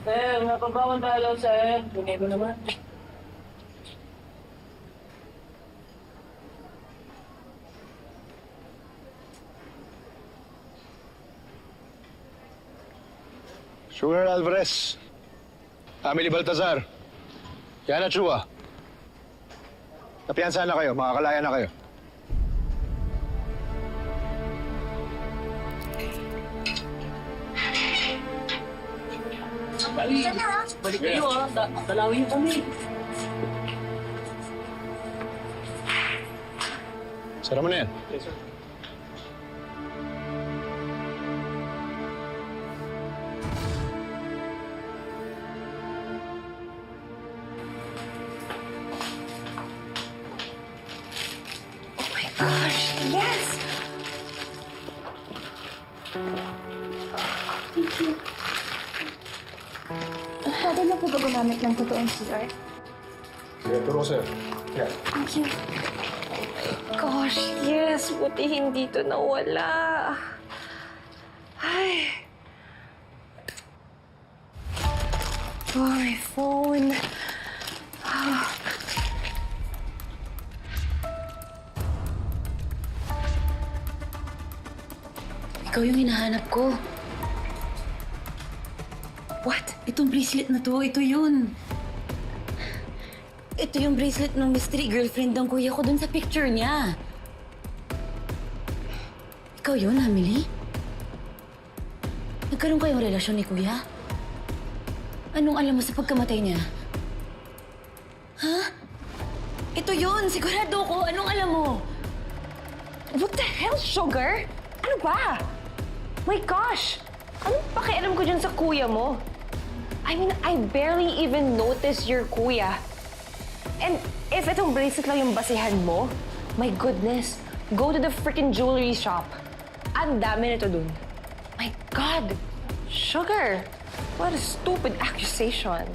Sir, napabawang talo, sir. Bigay ko naman. Sugar Alvarez, Emily Baltazar, Yana Chua. Napiyansahan na kayo, makakalaya na kayo. Balik kayo, ha? Dalawin kami. Sara mo na yan. Yes, sir. Gosh, yes! Thank you. Pwede na po ba gumamit ng totoong CR? Sige, turo sir. Yan. Thank you. Gosh, yes. Buti hindi to nawala. Ay. Oh, my phone. Ikaw yung hinahanap ko. What? Itong bracelet na to, ito yun. Ito yung bracelet ng mystery girlfriend ng kuya ko dun sa picture niya. Ikaw yun, Emily? Nagkaroon kayong relasyon ni kuya? Anong alam mo sa pagkamatay niya? Ha? Ito yun, sigurado ko. Anong alam mo? What the hell, Sugar? Ano ba? My gosh! Anong pakialam ko dyan sa kuya mo? I mean, I barely even noticed your kuya. And if itong bracelet lang yung basihan mo, my goodness, go to the freaking jewelry shop. Ang dami nito dun. My God! Sugar! What a stupid accusation.